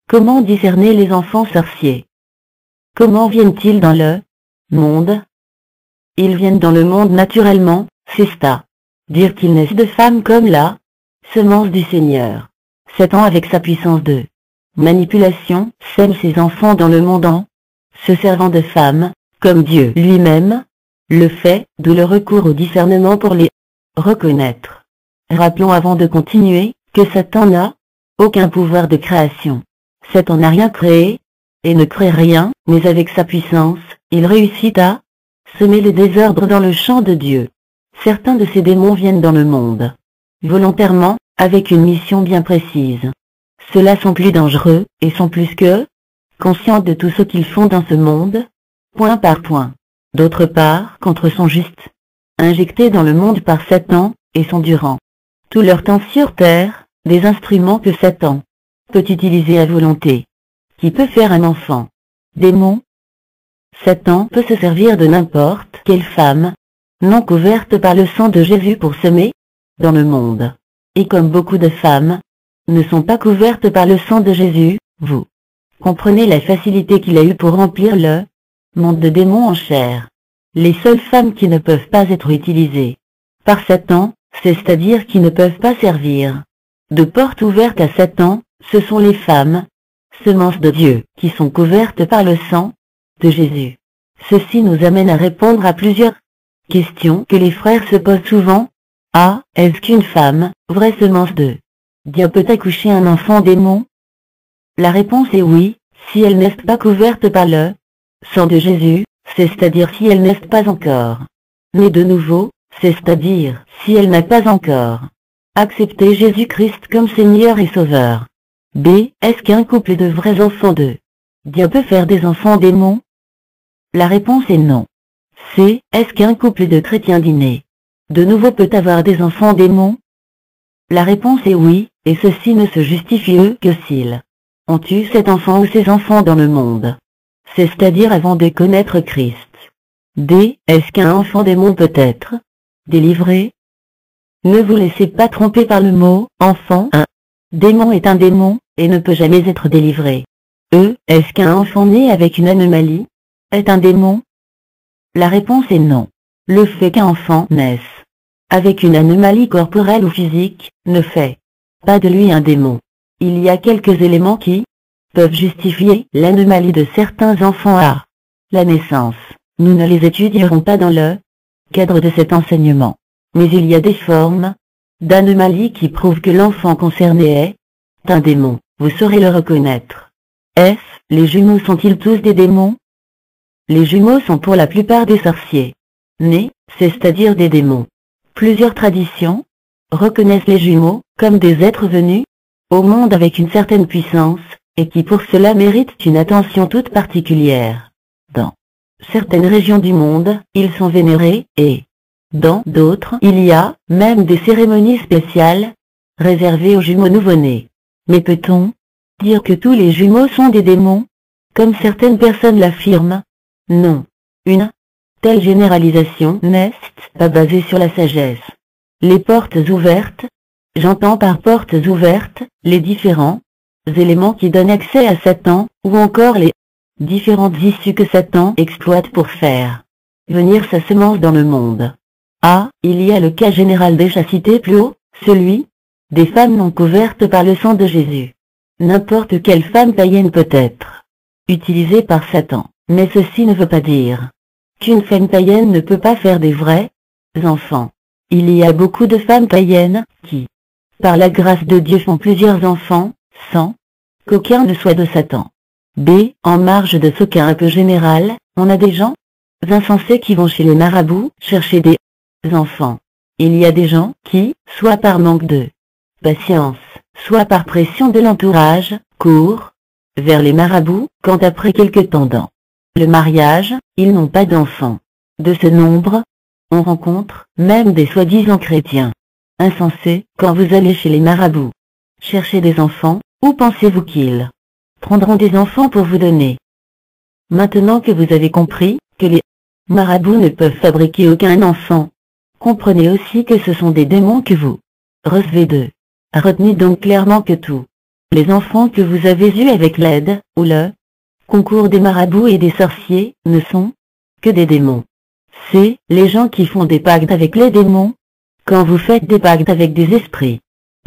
Comment discerner les enfants sorciers? Comment viennent-ils dans le monde? Ils viennent dans le monde naturellement, c'est-à-dire qu'ils naissent de femmes comme la semence du Seigneur. Satan, avec sa puissance de manipulation, sème ses enfants dans le monde en se servant de femmes, comme Dieu lui-même le fait, d'où le recours au discernement pour les reconnaître. Rappelons avant de continuer, que Satan n'a aucun pouvoir de création. Satan n'a rien créé, et ne crée rien, mais avec sa puissance, il réussit à semer le désordre dans le champ de Dieu. Certains de ces démons viennent dans le monde volontairement, avec une mission bien précise. Ceux-là sont plus dangereux, et sont plus que conscients de tout ce qu'ils font dans ce monde, point par point. D'autre part, contre sont juste injectés dans le monde par Satan, et sont durant tout leur temps sur terre, des instruments que Satan peut utiliser à volonté. Qui peut faire un enfant démon? Satan peut se servir de n'importe quelle femme non couverte par le sang de Jésus pour semer dans le monde. Et comme beaucoup de femmes ne sont pas couvertes par le sang de Jésus, vous comprenez la facilité qu'il a eue pour remplir le monde de démons en chair. Les seules femmes qui ne peuvent pas être utilisées par Satan, c'est-à-dire qui ne peuvent pas servir de porte ouverte à Satan, ce sont les femmes, semences de Dieu, qui sont couvertes par le sang de Jésus. Ceci nous amène à répondre à plusieurs questions que les frères se posent souvent. A. Est-ce qu'une femme, vraie semence de Dieu, peut accoucher un enfant démon? La réponse est oui, si elle n'est pas couverte par le sang de Jésus, c'est-à-dire si elle n'est pas encore née de nouveau, c'est-à-dire si elle n'a pas encore accepté Jésus-Christ comme Seigneur et Sauveur. B. Est-ce qu'un couple de vrais enfants de Dieu peut faire des enfants démons? La réponse est non. C. Est-ce qu'un couple de chrétiens dînés de nouveau peut avoir des enfants démons? La réponse est oui, et ceci ne se justifie que s'ils ont eu cet enfant ou ces enfants dans le monde, c'est-à-dire avant de connaître Christ. D. Est-ce qu'un enfant démon peut être délivré? Ne vous laissez pas tromper par le mot « enfant ». Un démon est un démon, et ne peut jamais être délivré. E. Est-ce qu'un enfant né avec une anomalie est un démon? La réponse est non. Le fait qu'un enfant naisse avec une anomalie corporelle ou physique ne fait pas de lui un démon. Il y a quelques éléments qui peuvent justifier l'anomalie de certains enfants à la naissance. Nous ne les étudierons pas dans le cadre de cet enseignement. Mais il y a des formes d'anomalie qui prouvent que l'enfant concerné est un démon. Vous saurez le reconnaître. F. Les jumeaux sont-ils tous des démons? Les jumeaux sont pour la plupart des sorciers nés, c'est-à-dire des démons. Plusieurs traditions reconnaissent les jumeaux comme des êtres venus au monde avec une certaine puissance, et qui pour cela méritent une attention toute particulière. Dans certaines régions du monde, ils sont vénérés, et dans d'autres, il y a même des cérémonies spéciales réservées aux jumeaux nouveau-nés. Mais peut-on dire que tous les jumeaux sont des démons, comme certaines personnes l'affirment? Non. Une telle généralisation n'est pas basée sur la sagesse. Les portes ouvertes, j'entends par portes ouvertes, les différents éléments qui donnent accès à Satan, ou encore les différentes issues que Satan exploite pour faire venir sa semence dans le monde. A. Il y a le cas général déjà cité plus haut, celui des femmes non couvertes par le sang de Jésus. N'importe quelle femme païenne peut être utilisée par Satan, mais ceci ne veut pas dire qu'une femme païenne ne peut pas faire des vrais enfants. Il y a beaucoup de femmes païennes qui, par la grâce de Dieu, font plusieurs enfants, sans qu'aucun ne soit de Satan. B. En marge de ce cas un peu général, on a des gens insensés qui vont chez les marabouts chercher des enfants. Il y a des gens qui, soit par manque de patience, soit par pression de l'entourage, courent vers les marabouts, quand après quelque temps dans le mariage, ils n'ont pas d'enfants. De ce nombre, on rencontre même des soi-disant chrétiens insensés. Quand vous allez chez les marabouts chercher des enfants, où pensez-vous qu'ils prendront des enfants pour vous donner? Maintenant que vous avez compris que les marabouts ne peuvent fabriquer aucun enfant, comprenez aussi que ce sont des démons que vous recevez d'eux. Retenez donc clairement que tout Les enfants que vous avez eus avec l'aide, ou le concours des marabouts et des sorciers, ne sont que des démons. C'est les gens qui font des pactes avec les démons. Quand vous faites des pactes avec des esprits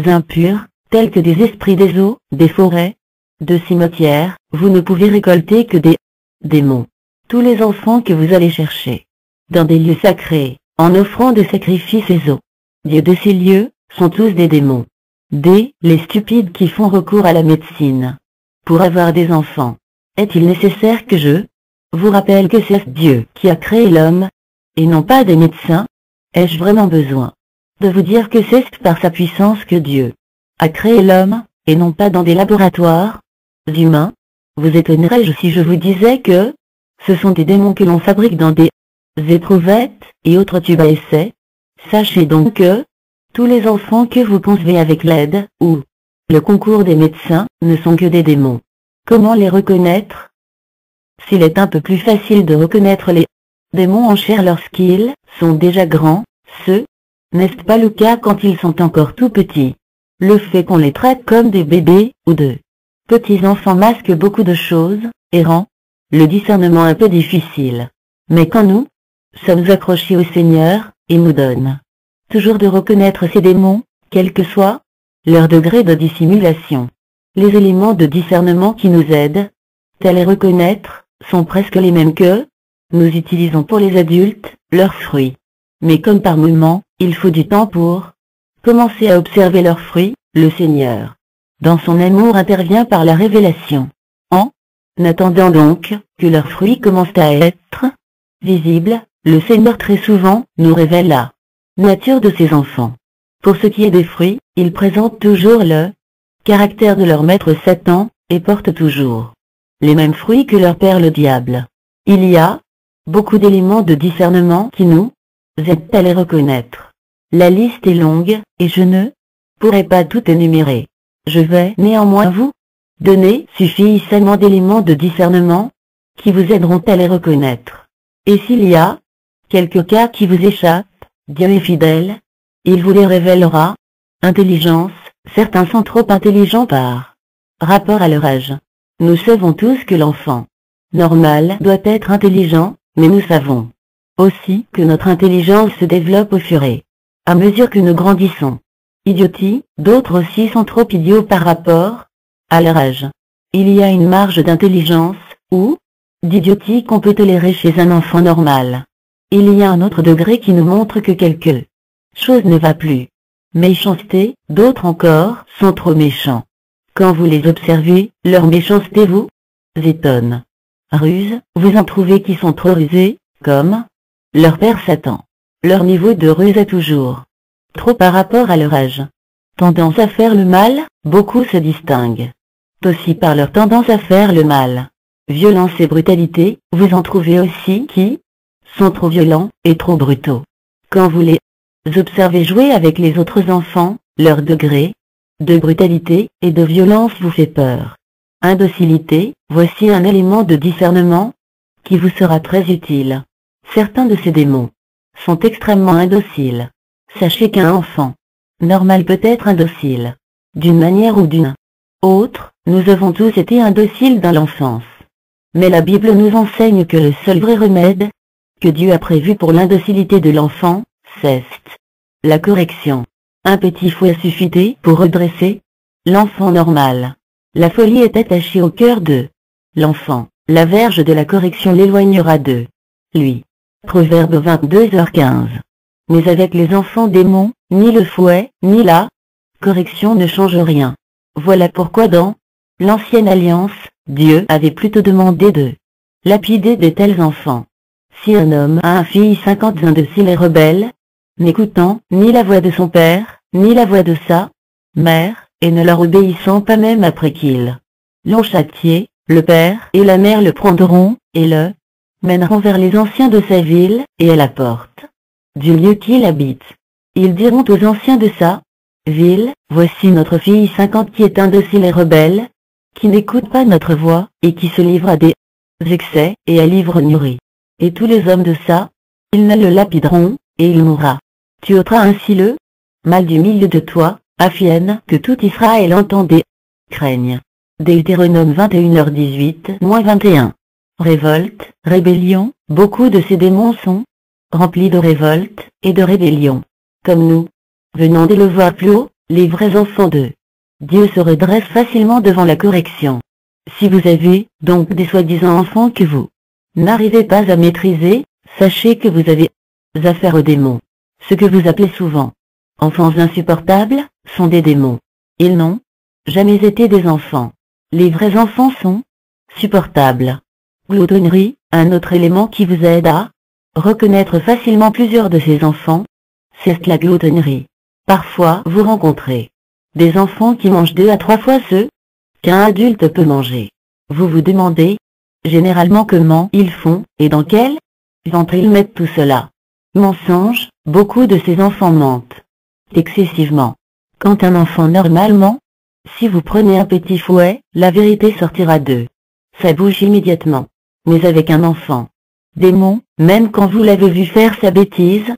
impurs, tels que des esprits des eaux, des forêts, de cimetières, vous ne pouvez récolter que des démons. Tous les enfants que vous allez chercher dans des lieux sacrés, en offrant des sacrifices et aux dieux de ces lieux, sont tous des démons. Les stupides qui font recours à la médecine pour avoir des enfants. Est-il nécessaire que je vous rappelle que c'est Dieu qui a créé l'homme, et non pas des médecins? Ai-je vraiment besoin de vous dire que c'est par sa puissance que Dieu a créé l'homme, et non pas dans des laboratoires humains? Vous étonnerais-je si je vous disais que ce sont des démons que l'on fabrique dans des éprouvettes et autres tubes à essai? Sachez donc que tous les enfants que vous concevez avec l'aide, ou le concours des médecins, ne sont que des démons. Comment les reconnaître? S'il est un peu plus facile de reconnaître les démons en chair lorsqu'ils sont déjà grands, n'est-ce pas le cas quand ils sont encore tout petits? Le fait qu'on les traite comme des bébés, ou de petits enfants masque beaucoup de choses, et rend le discernement un peu difficile. Mais quand nous sommes accrochés au Seigneur, il nous donne toujours de reconnaître ces démons, quel que soit leur degré de dissimulation. Les éléments de discernement qui nous aident à les reconnaître sont presque les mêmes que nous utilisons pour les adultes, leurs fruits. Mais comme par moments, il faut du temps pour commencer à observer leurs fruits, le Seigneur, dans son amour, intervient par la révélation. En attendant donc que leurs fruits commencent à être visibles, le Seigneur très souvent nous révèle la nature de ses enfants. Pour ce qui est des fruits, il présente toujours le caractère de leur maître Satan, et porte toujours les mêmes fruits que leur père le diable. Il y a beaucoup d'éléments de discernement qui nous aident à les reconnaître. La liste est longue, et je ne pourrai pas tout énumérer. Je vais néanmoins vous donner suffisamment d'éléments de discernement qui vous aideront à les reconnaître. Et s'il y a quelques cas qui vous échappent, Dieu est fidèle, il vous les révélera. Intelligence, certains sont trop intelligents par rapport à leur âge. Nous savons tous que l'enfant normal doit être intelligent, mais nous savons aussi que notre intelligence se développe au fur et à mesure que nous grandissons. Idiotie, d'autres aussi sont trop idiots par rapport à leur âge. Il y a une marge d'intelligence, ou d'idiotie qu'on peut tolérer chez un enfant normal. Il y a un autre degré qui nous montre que quelque chose ne va plus. Méchanceté, d'autres encore, sont trop méchants. Quand vous les observez, leur méchanceté vous étonne. Ruse, vous en trouvez qui sont trop rusés, comme leur père Satan. Leur niveau de ruse est toujours trop par rapport à leur âge. Tendance à faire le mal, beaucoup se distinguent aussi par leur tendance à faire le mal. Violence et brutalité, vous en trouvez aussi qui sont trop violents et trop brutaux. Quand vous les observez jouer avec les autres enfants, leur degré de brutalité et de violence vous fait peur. Indocilité, voici un élément de discernement qui vous sera très utile. Certains de ces démons sont extrêmement indociles. Sachez qu'un enfant normal peut être indocile d'une manière ou d'une autre. Nous avons tous été indociles dans l'enfance. Mais la Bible nous enseigne que le seul vrai remède que Dieu a prévu pour l'indocilité de l'enfant, c'est la correction. Un petit fouet suffit pour redresser l'enfant normal. La folie est attachée au cœur de l'enfant. La verge de la correction l'éloignera de lui. Proverbe 22h15. Mais avec les enfants démons, ni le fouet, ni la correction ne changent rien. Voilà pourquoi dans l'Ancienne Alliance, Dieu avait plutôt demandé de lapider de tels enfants. Si un homme a un fils 50 indocile et rebelle, n'écoutant ni la voix de son père, ni la voix de sa mère, et ne leur obéissant pas même après qu'ils l'ont châtié, le père et la mère le prendront, et le mèneront vers les anciens de sa ville, et à la porte du lieu qu'il habite. Ils diront aux anciens de sa ville, voici notre fille 50 qui est indocile et rebelle, qui n'écoute pas notre voix, et qui se livre à des excès, et à l'ivrognerie. Et tous les hommes de sa, ils ne le lapideront, et il mourra. Tu ôteras ainsi le mal du milieu de toi, afin que tout Israël entende et craignent. Deutéronome 21h18-21. Révolte, rébellion, beaucoup de ces démons sont remplis de révolte et de rébellion. Comme nous venons de le voir plus haut, les vrais enfants de Dieu se redressent facilement devant la correction. Si vous avez donc des soi-disant enfants que vous n'arrivez pas à maîtriser, sachez que vous avez affaire aux démons. Ce que vous appelez souvent enfants insupportables sont des démons. Ils n'ont jamais été des enfants. Les vrais enfants sont supportables. Gloutonnerie, un autre élément qui vous aide à reconnaître facilement plusieurs de ces enfants, c'est la gloutonnerie. Parfois vous rencontrez des enfants qui mangent 2 à 3 fois ce qu'un adulte peut manger. Vous vous demandez généralement comment ils font et dans quel ventre ils mettent tout cela. Mensonge, beaucoup de ces enfants mentent excessivement. Quand un enfant normalement, si vous prenez un petit fouet, la vérité sortira de sa bouche immédiatement. Mais avec un enfant démon, même quand vous l'avez vu faire sa bêtise,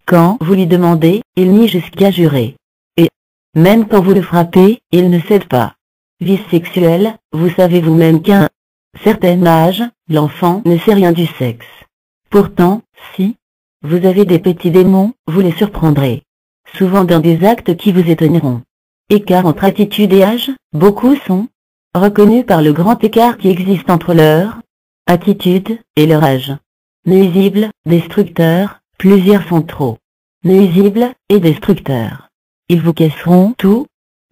quand vous lui demandez, il nie jusqu'à jurer. Et même quand vous le frappez, il ne cède pas. Vice sexuel, vous savez vous-même qu'à un certain âge, l'enfant ne sait rien du sexe. Pourtant, si vous avez des petits démons, vous les surprendrez souvent dans des actes qui vous étonneront. Écart entre attitude et âge, beaucoup sont reconnus par le grand écart qui existe entre leur attitude et leur âge. Nuisibles, destructeurs, plusieurs sont trop nuisibles et destructeurs. Ils vous casseront tout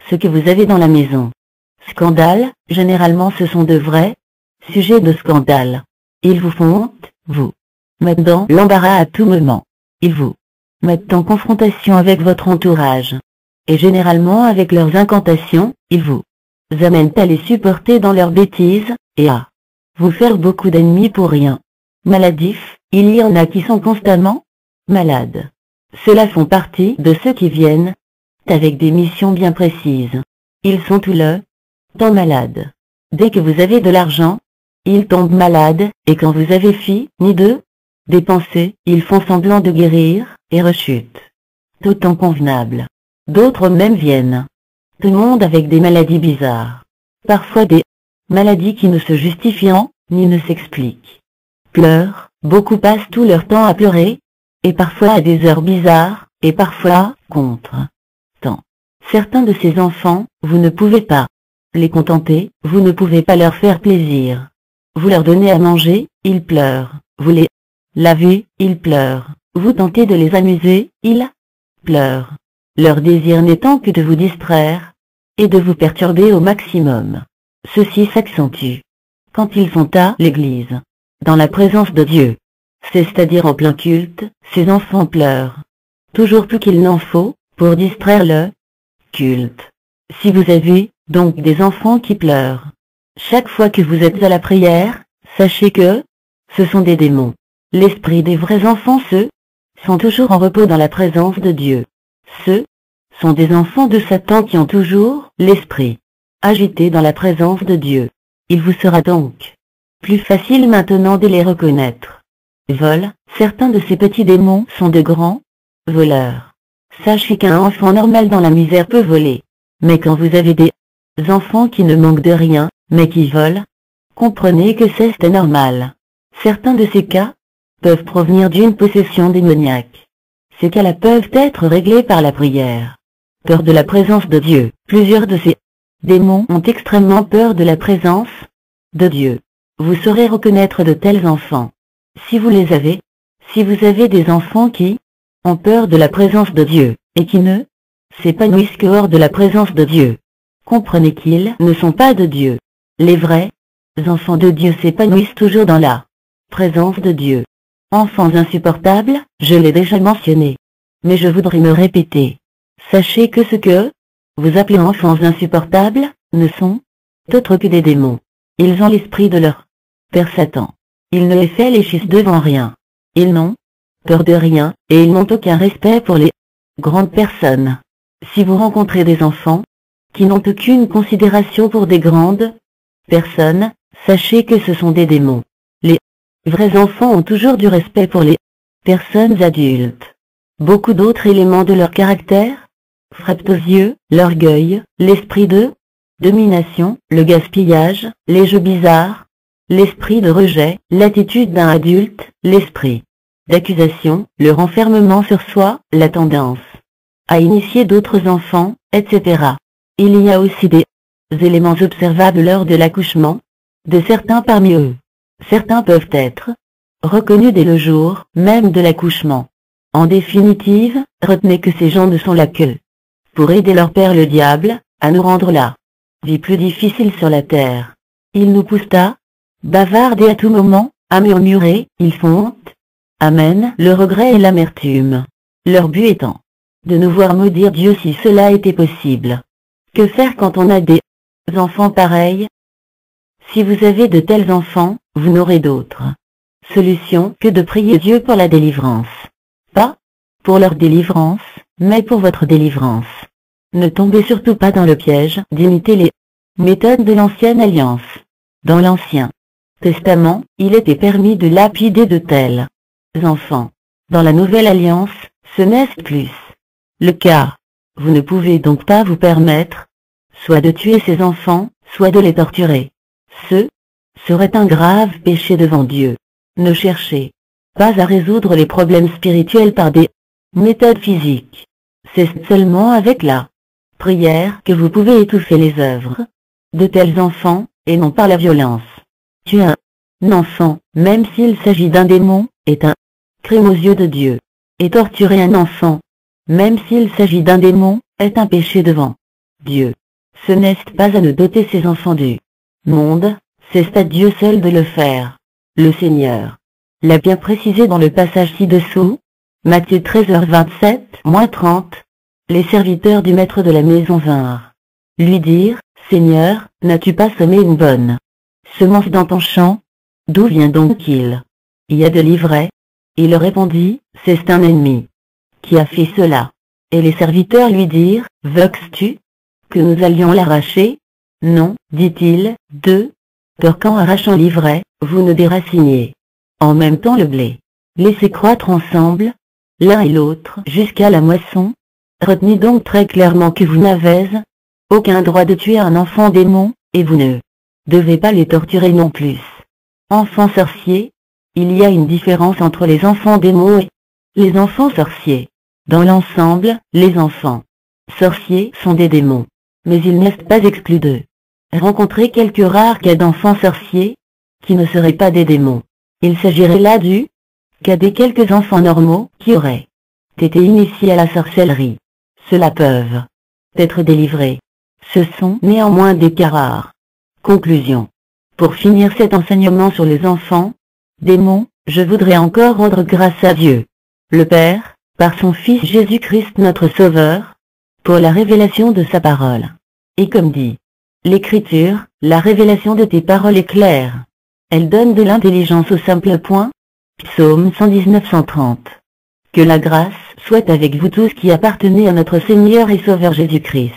ce que vous avez dans la maison. Scandale, généralement ce sont de vrais sujets de scandale. Ils vous font honte, vous mettent dans l'embarras à tout moment. Ils vous mettent en confrontation avec votre entourage. Et généralement avec leurs incantations, ils vous amènent à les supporter dans leurs bêtises, et à vous faire beaucoup d'ennemis pour rien. Maladifs, il y en a qui sont constamment malades. Ceux-là font partie de ceux qui viennent avec des missions bien précises. Ils sont tout le temps malades. Dès que vous avez de l'argent, ils tombent malades, et quand vous avez fini de dépenser, ils font semblant de guérir, et rechutent. Tout en convenable. D'autres même viennent tout le monde avec des maladies bizarres. Parfois des maladies qui ne se justifient ni ne s'expliquent. Pleurent, beaucoup passent tout leur temps à pleurer, et parfois à des heures bizarres, et parfois contre temps. Certains de ces enfants, vous ne pouvez pas les contenter, vous ne pouvez pas leur faire plaisir. Vous leur donnez à manger, ils pleurent. Vous les lavez, ils pleurent. Vous tentez de les amuser, ils pleurent. Leur désir n'étant que de vous distraire et de vous perturber au maximum. Ceci s'accentue quand ils sont à l'église, dans la présence de Dieu. C'est-à-dire en plein culte, ces enfants pleurent. Toujours plus qu'il n'en faut, pour distraire le culte. Si vous avez, donc des enfants qui pleurent, chaque fois que vous êtes à la prière, sachez que ce sont des démons. L'esprit des vrais enfants, ceux sont toujours en repos dans la présence de Dieu. Ceux sont des enfants de Satan qui ont toujours l'esprit agité dans la présence de Dieu. Il vous sera donc plus facile maintenant de les reconnaître. Vol, certains de ces petits démons sont de grands voleurs. Sachez qu'un enfant normal dans la misère peut voler. Mais quand vous avez des enfants qui ne manquent de rien, mais qui volent, comprenez que c'est normal. Certains de ces cas peuvent provenir d'une possession démoniaque. Ces cas-là peuvent être réglés par la prière. Peur de la présence de Dieu. Plusieurs de ces démons ont extrêmement peur de la présence de Dieu. Vous saurez reconnaître de tels enfants. Si vous les avez, si vous avez des enfants qui ont peur de la présence de Dieu, et qui ne s'épanouissent que hors de la présence de Dieu, comprenez qu'ils ne sont pas de Dieu. Les vrais enfants de Dieu s'épanouissent toujours dans la présence de Dieu. Enfants insupportables, je l'ai déjà mentionné. Mais je voudrais me répéter. Sachez que ce que vous appelez enfants insupportables, ne sont autres que des démons. Ils ont l'esprit de leur père Satan. Il ne les fait léchisse devant rien. Ils n'ont peur de rien, et ils n'ont aucun respect pour les grandes personnes. Si vous rencontrez des enfants qui n'ont aucune considération pour des grandes personnes, sachez que ce sont des démons. Les vrais enfants ont toujours du respect pour les personnes adultes. Beaucoup d'autres éléments de leur caractère frappent aux yeux, l'orgueil, l'esprit de domination, le gaspillage, les jeux bizarres, l'esprit de rejet, l'attitude d'un adulte, l'esprit d'accusation, le renfermement sur soi, la tendance à initier d'autres enfants, etc. Il y a aussi des éléments observables lors de l'accouchement de certains parmi eux. Certains peuvent être reconnus dès le jour même de l'accouchement. En définitive, retenez que ces gens ne sont là que pour aider leur père le diable à nous rendre la vie plus difficile sur la terre. Ils nous poussent à bavarder à tout moment, à murmurer, ils font honte, amènent le regret et l'amertume. Leur but étant de nous voir maudire Dieu si cela était possible. Que faire quand on a des enfants pareils? Si vous avez de tels enfants, vous n'aurez d'autre solution que de prier Dieu pour la délivrance. Pas pour leur délivrance, mais pour votre délivrance. Ne tombez surtout pas dans le piège d'imiter les méthodes de l'ancienne alliance. Dans l'Ancien Testament, il était permis de lapider de tels enfants. Dans la Nouvelle Alliance, ce n'est plus le cas. Vous ne pouvez donc pas vous permettre soit de tuer ces enfants, soit de les torturer. Ce serait un grave péché devant Dieu. Ne cherchez pas à résoudre les problèmes spirituels par des méthodes physiques. C'est seulement avec la prière que vous pouvez étouffer les œuvres de tels enfants, et non par la violence. Tuer un enfant, même s'il s'agit d'un démon, est un crime aux yeux de Dieu. Et torturer un enfant, même s'il s'agit d'un démon, est un péché devant Dieu. Ce n'est pas à nous doter ces enfants du monde, c'est à Dieu seul de le faire. Le Seigneur l'a bien précisé dans le passage ci-dessous, Matthieu 13h27-30, les serviteurs du maître de la maison vinrent lui dire, Seigneur, n'as-tu pas semé une bonne semence dans ton champ? D'où vient donc qu'il y a de l'ivraie? Il répondit, c'est un ennemi qui a fait cela. Et les serviteurs lui dirent, veux-tu que nous allions l'arracher? Non, dit-il, peur qu'en arrachant l'ivraie, vous ne déraciniez en même temps le blé. Laissez croître ensemble, l'un et l'autre, jusqu'à la moisson. Retenez donc très clairement que vous n'avez aucun droit de tuer un enfant démon, et vous ne devez pas les torturer non plus. Enfants sorciers, il y a une différence entre les enfants démons et les enfants sorciers. Dans l'ensemble, les enfants sorciers sont des démons, mais il n'est pas exclu de rencontrer quelques rares cas d'enfants sorciers qui ne seraient pas des démons. Il s'agirait là du cas des quelques enfants normaux qui auraient été initiés à la sorcellerie. Ceux-là peuvent être délivrés. Ce sont néanmoins des cas rares. Conclusion. Pour finir cet enseignement sur les enfants démons, je voudrais encore rendre grâce à Dieu, le Père, par son Fils Jésus-Christ notre Sauveur, pour la révélation de sa parole. Et comme dit l'Écriture, la révélation de tes paroles est claire. Elle donne de l'intelligence au simple point. Psaume 119-130. Que la grâce soit avec vous tous qui appartenez à notre Seigneur et Sauveur Jésus-Christ.